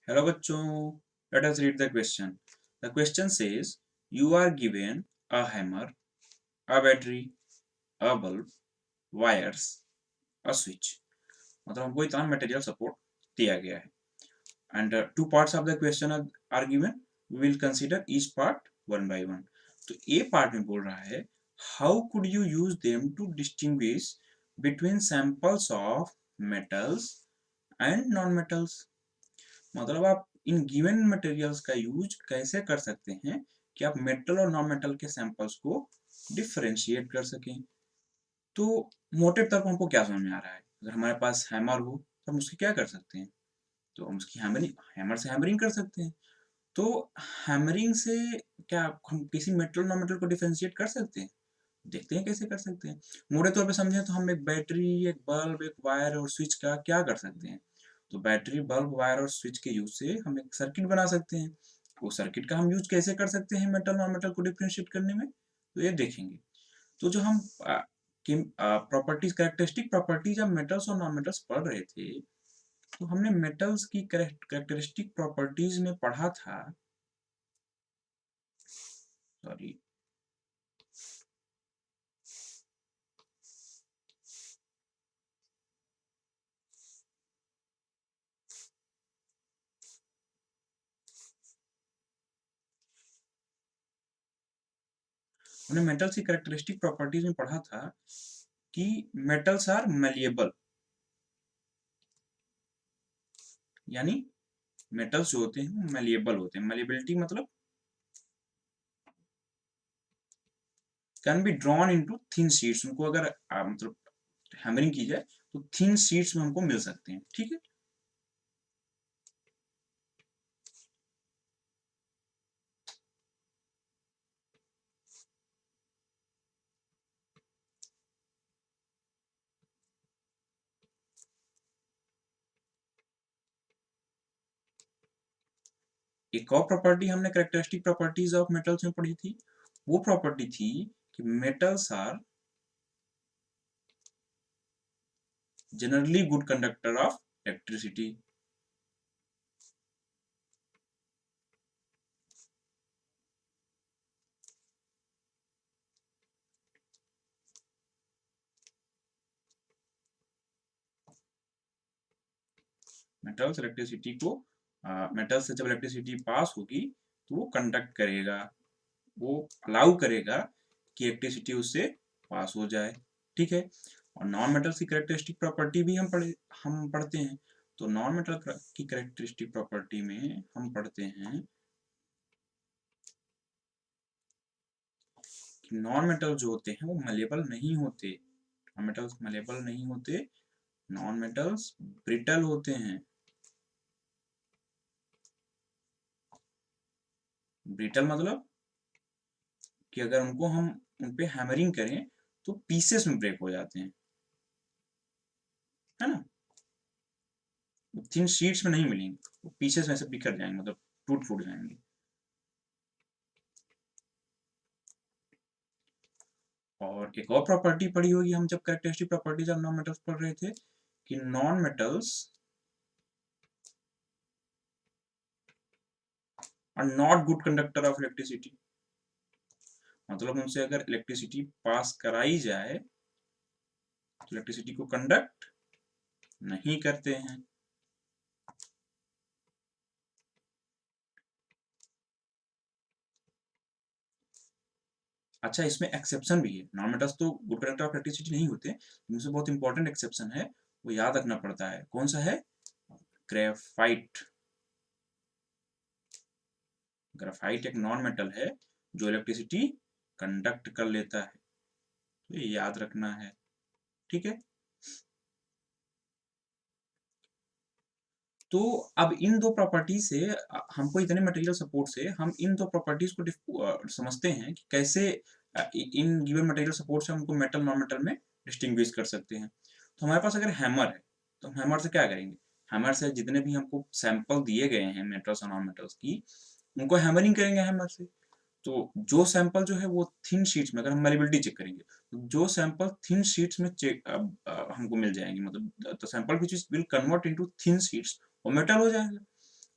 Hello बच्चों, let us read the question. The question says, you are given a hammer, a battery, a bulb, wires, a switch. मतलब हमको इतना material support दिया गया है and two parts of the question are given. We will consider each part one by one. तो A part में बोल रहा है how could you use them to distinguish between samples of metals and non-metals. मतलब आप in given materials का use कैसे कर सकते हैं कि आप मेटल और नॉन मेटल के सैंपल्स को डिफरेंशिएट कर सकें। तो मोटे तौर पर हमको क्या समझ में आ रहा है, अगर हमारे पास हैमर हो तो हम उसकी क्या कर सकते हैं, तो हम उसकी हैमरिंग हैमर से हैमरिंग कर सकते हैं। तो हैमरिंग से क्या हम किसी मेटल नॉन मेटल को डिफरेंशिएट कर सकते हैं, देखते हैं कैसे कर सकते हैं। मोटे तौर पे समझें तो हम एक बैटरी, एक बल्ब, एक वायर और स्विच का क्या कर सकते हैं। तो बैटरी, बल्ब, वायर और स्विच के यूज से हम एक सर्किट बना सकते हैं। वो सर्किट का हम यूज कैसे कर सकते हैं मेटल नॉन मेटल को डिफरेंशिएट करने में, तो ये देखेंगे। तो जो हम properties, characteristic properties of metals और नॉन मेटल्स पढ़ रहे थे, तो हमने मेटल्स की कैरेक्टरिस्टिक प्रॉपर्टीज में पढ़ा था। सॉरी, हमने मेटल्स की कैरेक्टरिस्टिक प्रॉपर्टीज में पढ़ा था कि मेटल्स आर मेलिएबल, यानी मेटल्स जो होते हैं मेलिएबल होते हैं। मेलिएबिलिटी मतलब can be drawn into thin sheets. उनको अगर मतलब हैमरिंग की जाए तो थिन शीट्स में हमको मिल सकते हैं। ठीक है, एक और प्रॉपर्टी हमने कैरेक्टरिस्टिक प्रॉपर्टीज ऑफ मेटल्स में पढ़ी थी। वो प्रॉपर्टी थी कि metals are generally good conductor of electricity. Metals electricity को मेटल से जब इलेक्ट्रिसिटी पास होगी तो वो कंडक्ट करेगा, वो अलाउ करेगा कि इलेक्ट्रिसिटी उससे पास हो जाए। ठीक है, और नॉन मेटल्स की कैरेक्टरिस्टिक प्रॉपर्टी भी हम पढ़ते हैं। तो नॉन मेटल की कैरेक्टरिस्टिक प्रॉपर्टी में हम पढ़ते हैं कि नॉन मेटल जो होते हैं वो मलेबल नहीं होते। नॉन मेटल्स मलेबल नहीं होते, नॉन मेटल्स ब्रिटल होते हैं। ब्रिटल मतलब कि अगर उनको हम उन पे हैमरिंग करें तो पीसेस में ब्रेक हो जाते हैं, है ना। थिन शीट्स में नहीं मिलेंगे, वो पीसेस में से बिखर जाएंगे, मतलब टूट फूट जाएंगे। और एक और प्रॉपर्टी पढ़ी होगी हम जब characteristic properties of non metals पढ़ रहे थे कि non metals are not good conductor of electricity. मतलब उनसे अगर इलेक्ट्रिसिटी पास कराई जाए तो इलेक्ट्रिसिटी को कंडक्ट नहीं करते हैं। अच्छा, इसमें एक्सेप्शन भी है। नॉन मेटल्स तो गुड कंडक्टर ऑफ इलेक्ट्रिसिटी नहीं होते, इनसे बहुत इंपॉर्टेंट एक्सेप्शन है, वो याद रखना पड़ता है। कौन सा है? ग्रेफाइट। ग्रेफाइट एक नॉन मेटल है जो इलेक्ट्रिसिटी कंडक्ट कर लेता है, तो ये याद रखना है। ठीक है, तो अब इन दो प्रॉपर्टी से हमको इतने मटेरियल सपोर्ट से हम इन दो प्रॉपर्टीज को समझते हैं कि कैसे इन गिवन मटेरियल सपोर्ट से हमको मेटल नॉन मेटल में डिस्टिंग्विश कर सकते हैं। तो हमारे पास अगर हैमर है तो हम हैमर से क्या करेंगे, हैमर से जितने भी हमको सैंपल दिए गए हैं मेटल्स और नॉन मेटल्स की, उनको हैमरिंग करेंगे हैमर से। तो जो सैंपल जो है वो थिन शीट्स में, अगर हम मेलेबिलिटी चेक करेंगे तो जो सैंपल थिन शीट्स में चेक हमको मिल जाएंगे, मतलब the sample which will convert into thin sheets, वो मेटल हो जाएगा।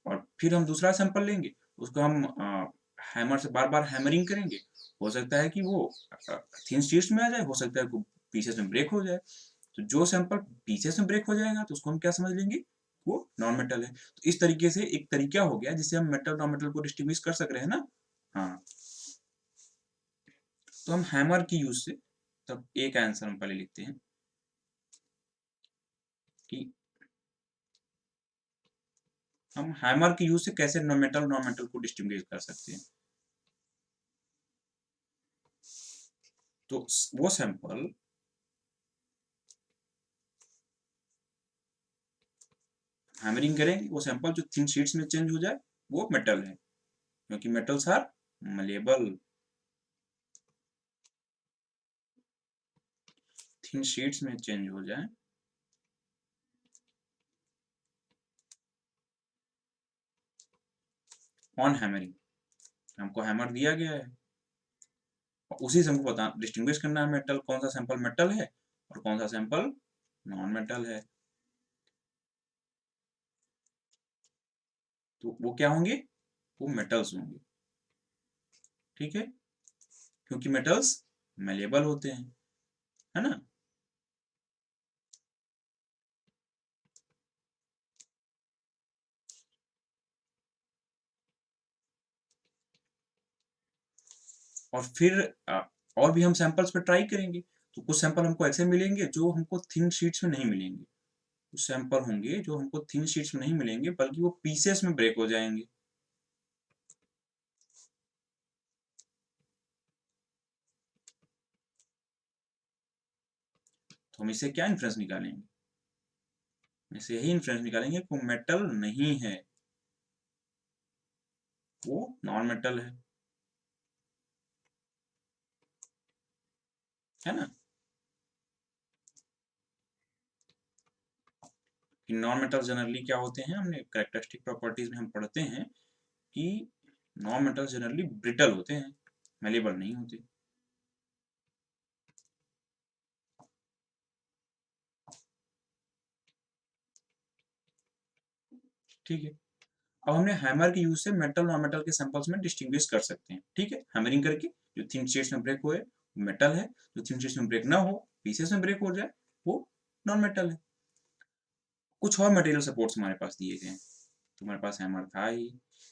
और फिर हम दूसरा सैंपल लेंगे, उसको हम हैमर से बार बार हैमरिंग करेंगे। हो सकता है कि वो थिन शीट्स में आ जाए, हो सकता है वो पीसेस में ब्रेक हो जाए। तो जो सैंपल पीसेस में ब्रेक हो जाएगा तो उसको हम क्या समझ लेंगे, वो नॉन मेटल है। तो इस तरीके से एक तरीका हो गया जिससे हम मेटल नॉन मेटल को डिस्टिंग्विश कर सक रहे हैं ना। हाँ, तो हम हैमर की यूज से तब एक आंसर हम पहले लिखते हैं कि हम हैमर की यूज से कैसे नॉन मेटल को डिस्टिंग्विश कर सकते हैं। तो वो सैंपल हैमरिंग करेंगे, वो सैंपल जो थिन शीट्स में चेंज हो जाए वो मेटल है, क्योंकि मेटल्स आर मलेबल। थिन शीट्स में चेंज हो जाए ऑन हैमरिंग। हमको हैमर दिया गया है, उसी से हमको बता डिस्टिंग्विश करना है मेटल, कौन सा सैंपल मेटल है और कौन सा सैंपल नॉन मेटल है। तो वो क्या होंगे, वो मेटल्स होंगे, ठीक है, क्योंकि मेटल्स मेलेबल होते हैं, है ना। और फिर और भी हम सैंपल्स पे ट्राई करेंगे। तो कुछ सैंपल हमको ऐसे मिलेंगे जो हमको थिन शीट्स में नहीं मिलेंगे, कुछ सैंपल होंगे जो हमको थिन शीट्स में नहीं मिलेंगे बल्कि वो पीसेस में ब्रेक हो जाएंगे। तो हम इससे क्या इन्फ्रेंस निकालेंगे, इससे यही इन्फ्रेंस निकालेंगे कि वो मेटल नहीं है, वो नॉन मेटल है ना। कि नॉन मेटल जनरली क्या होते हैं, हमने कैरेक्टरिस्टिक प्रॉपर्टीज में हम पढ़ते हैं कि नॉन मेटल जनरली ब्रिटल होते हैं, मेलेबल नहीं होते। ठीक है, अब हमने हैमर के यूज से मेटल नॉन मेटल के सैंपल्स में डिस्टिंग्विश कर सकते हैं, ठीक है, हैमरिंग करके। जो थिन शीट्स में ब्रेक हुए वो मेटल है, जो थिन शीट्स में ब्रेक ना हो, पीसेस में ब्रेक हो जाए, वो नॉन मेटल है। कुछ और मटेरियल सपोर्ट्स हमारे पास दिए गए हैं, तो हमारे पास हैमर था ही।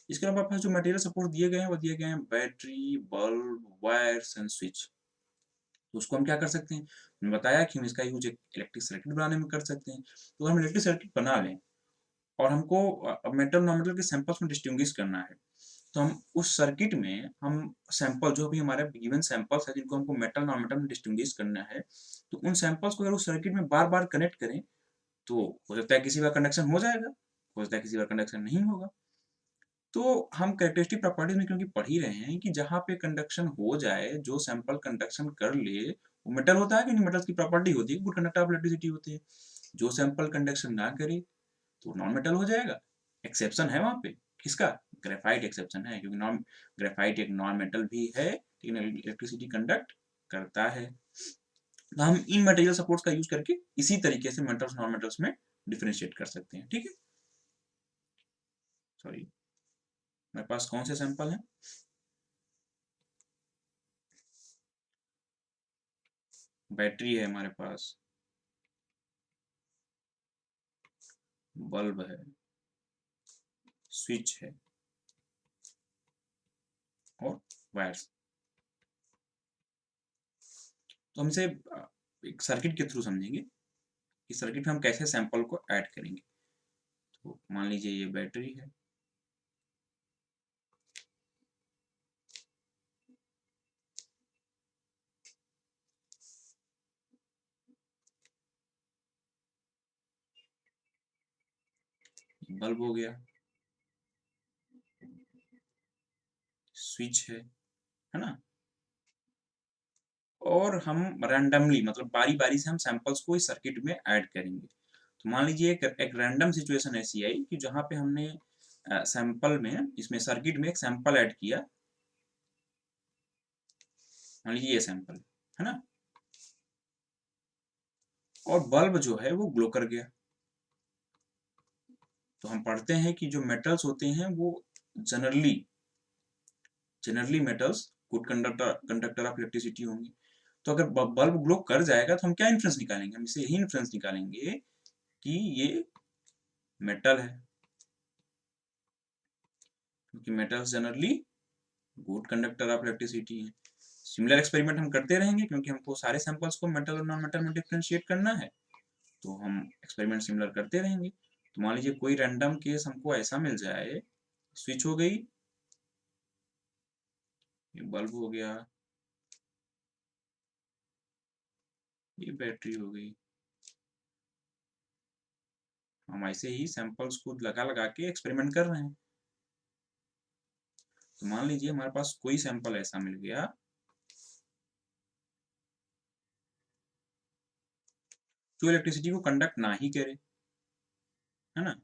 इसके अलावा हमारे पास जो मटेरियल सपोर्ट दिए गए हैं वो दिए गए हैं battery, bulb, wires and switch. तो उसको हम क्या कर सकते हैं, मैंने बताया कि हम इसका यूज एक इलेक्ट्रिक सर्किट बनाने में कर सकते हैं। तो हम इलेक्ट्रिक सर्किट बना लें और हमको मेटल नॉन मेटल के सैंपल्स में डिस्टिंग्विश करना है। तो हम उस सर्किट में हम सैंपल जो भी हमारे गिवन सैंपल्स है जिनको हमको मेटल नॉन मेटल में डिस्टिंग्विश करना है, तो उन सैंपल्स को अगर उस सर्किट में बार बार कनेक्ट करें तो हो सकता है किसी बार कंडक्शन हो जाएगा, हो सकता है किसी बार कंडक्शन नहीं होगा। तो हम कैरेक्टरिस्टिक प्रॉपर्टीज में क्योंकि पढ़ ही रहे हैं कि जहाँ पे कंडक्शन हो जाए, जो सैंपल कंडक्शन कर ले वो मेटल होता है कि नहीं, मेटल्स की प्रॉपर्टी होती है, गुड कंडक्टर ऑफ इलेक्ट्रिसिटी होती है। जो सैंपल कंडक्शन ना करे तो नॉन मेटल हो जाएगा। एक्सेप्शन है वहां पे, किसका, ग्रेफाइट एक्सेप्शन है, क्योंकि नॉन ग्रेफाइट एक नॉन मेटल भी है लेकिन इलेक्ट्रिसिटी कंडक्ट करता है। तो हम इन मटेरियल सपोर्ट्स का यूज करके इसी तरीके से मेटल्स नॉन मेटल्स में डिफरेंशिएट कर सकते हैं, ठीक है। सॉरी, मेरे पास कौन से सैंपल हैं, बैटरी है हमारे पास, बल्ब है, स्विच है और वायर्स। तो हम इसे एक सर्किट के थ्रू समझेंगे कि सर्किट में हम कैसे सैंपल को ऐड करेंगे। तो मान लीजिए ये बैटरी है, बल्ब हो गया, स्विच है ना। और हम रैंडमली मतलब बारी बारी से हम सैंपल्स को इस सर्किट में ऐड करेंगे। तो मान लीजिए एक रैंडम सिचुएशन ऐसी आई कि जहाँ पे हमने सैंपल में इसमें सर्किट में एक सैंपल ऐड किया, मान लीजिए ये सैंपल है ना, और बल्ब जो है वो ग्लो कर गया। तो हम पढ़ते हैं कि जो मेटल्स होते हैं वो generally metals good conductor of electricity होंगे। तो अगर बल्ब ग्लो कर जाएगा तो हम क्या इन्फ्रेंस निकालेंगे? हम इसे यही इन्फ्रेंस निकालेंगे कि ये मेटल है, क्योंकि metals generally good conductor of electricity है। सिमिलर एक्सपेरिमेंट हम करते रहेंगे क्योंकि हमको सारे सैंपल्स को मेटल और नॉन मेटल में डिफ्रेंशिएट करना है, तो हम एक्सपेरिमेंट सिमिलर करते रहेंगे। तो मान लीजिए कोई रैंडम केस हमको ऐसा मिल जाए, स्विच हो गई, ये बल्ब हो गया, ये बैटरी हो गई, हम ऐसे ही सैंपल्स को लगा लगा के एक्सपेरिमेंट कर रहे हैं। तो मान लीजिए हमारे पास कोई सैंपल ऐसा मिल गया जो इलेक्ट्रिसिटी को कंडक्ट ना ही करे, है ना,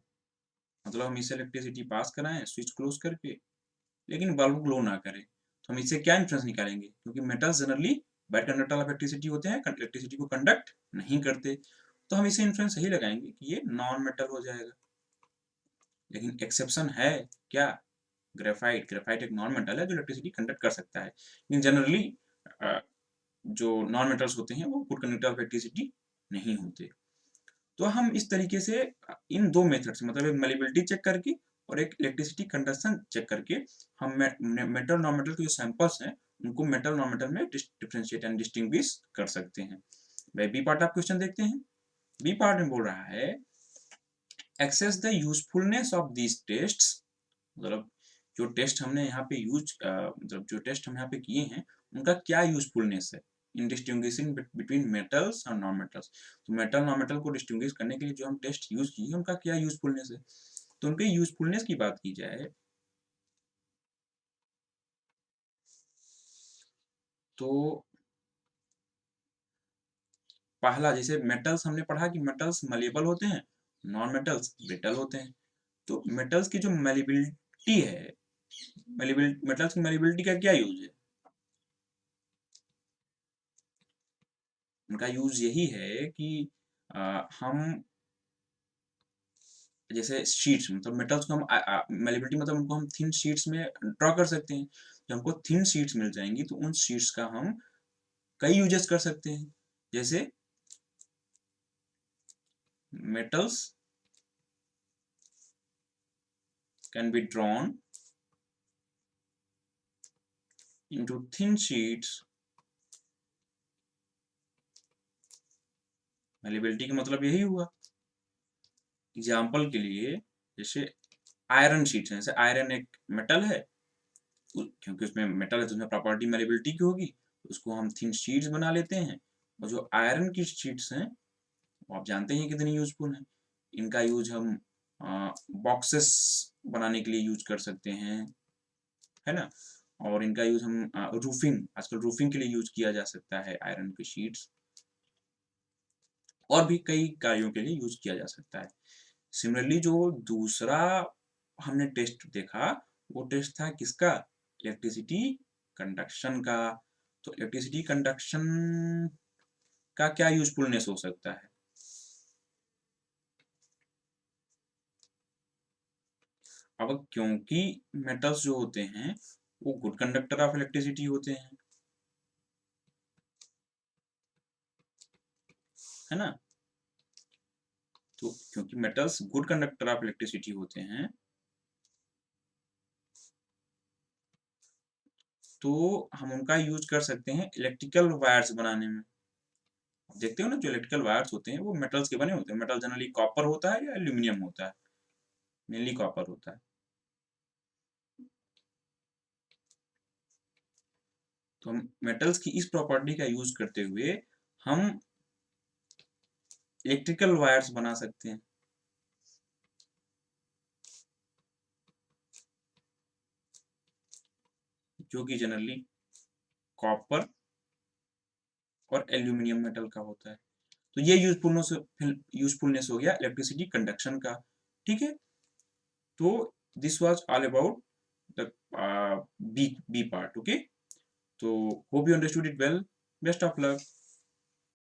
मतलब हम इससे इलेक्ट्रिसिटी पास कराएं स्विच क्लोज करके, लेकिन बल्ब ग्लो ना करे, तो हम इससे क्या इन्फ्रेंस निकालेंगे? क्योंकि metals generally bad conductor of electricity होते हैं, इलेक्ट्रिसिटी को कंडक्ट नहीं करते, तो हम इसे इन्फ्रेंस यही लगाएंगे कि ये नॉन मेटल हो जाएगा। लेकिन एक्सेप्शन है क्या? ग्रेफाइट एक नॉन मेटल है जो इलेक्ट्रिसिटी कंडक्ट कर सकता है, लेकिन जनरली जो नॉन मेटल्स होते हैं वो गुड कंडक्टर ऑफ इलेक्ट्रिसिटी नहीं होते। तो हम इस तरीके से इन दो मेथड से, मतलब एक मेलेबिलिटी चेक करके और एक इलेक्ट्रिसिटी कंडक्शन चेक करके, हम मेटल नॉन मेटल के जो सैंपल्स हैं उनको मेटल नॉन मेटल में डिफरेंशिएट एंड डिस्टिंग्विश कर सकते हैं। भाई बी पार्ट आप क्वेश्चन देखते हैं। बी पार्ट में बोल रहा है assess the usefulness of these tests, मतलब जो टेस्ट हमने यहाँ पे मतलब जो टेस्ट हम यहाँ पे किए हैं उनका क्या यूजफुलनेस है इन डिस्टिंग्विशिंग बिटवीन मेटल्स और नॉन मेटल्स। तो मेटल नॉन मेटल को डिस्टिंग्विश करने के लिए जो हम टेस्ट यूज किए हैं उनका क्या यूजफुलनेस है। तो उनके यूजफुलनेस की बात की जाए तो पहला, जैसे मेटल्स हमने पढ़ा कि मेटल्स मलेबल होते हैं, नॉन मेटल्स ब्रिटल होते हैं। तो मेटल्स की जो मेलेबिलिटी है, मेटल्स की मेलेबिलिटी का क्या यूज है? उनका यूज यही है कि हम जैसे शीट्स, मतलब मेटल्स को हम मेलेबिलिटी मतलब उनको हम थिन शीट्स में ड्रॉ कर सकते हैं। जब हमको थिन शीट्स मिल जाएंगी तो उन शीट्स का हम कई यूजेस कर सकते हैं। जैसे metals can be drawn into thin sheets. Malleability का मतलब यही हुआ। एग्जाम्पल के लिए जैसे आयरन शीट्स हैं, जैसे आयरन एक मेटल है, क्योंकि उसमें मेटल है तो उसमें प्रॉपर्टी मेलेबिलिटी की होगी, उसको हम थिन शीट्स बना लेते हैं। और जो आयरन की शीट्स हैं वो आप जानते हैं कितनी यूजफुल हैं। इनका यूज हम बॉक्सेस बनाने के लिए यूज कर सकते हैं, है ना, और इनका यूज हम रूफिंग, आजकल रूफिंग के लिए यूज किया जा सकता है आयरन की शीट्स, और भी कई कार्यों के लिए यूज किया जा सकता है। सिमिलरली जो दूसरा हमने टेस्ट देखा वो टेस्ट था किसका? इलेक्ट्रिसिटी कंडक्शन का। तो इलेक्ट्रिसिटी कंडक्शन का क्या यूजफुलनेस हो सकता है? अब क्योंकि मेटल्स जो होते हैं वो गुड कंडक्टर ऑफ इलेक्ट्रिसिटी होते हैं, है ना, तो क्योंकि metals good conductor of electricity होते हैं तो हम उनका यूज कर सकते हैं इलेक्ट्रिकल वायर्स बनाने में। देखते हो ना, जो इलेक्ट्रिकल वायर्स होते हैं वो मेटल्स के बने होते हैं। मेटल जनरली कॉपर होता है या एल्यूमिनियम होता है? मेनली कॉपर होता है। तो हम मेटल्स की इस प्रॉपर्टी का यूज करते हुए हम इलेक्ट्रिकल वायर्स बना सकते हैं, जो कि जनरली कॉपर और एल्यूमिनियम मेटल का होता है। तो ये यूजफुलनेस हो गया इलेक्ट्रिसिटी कंडक्शन का। ठीक है, तो this was all about the B part. Okay, तो hope you understood it well. Best of luck.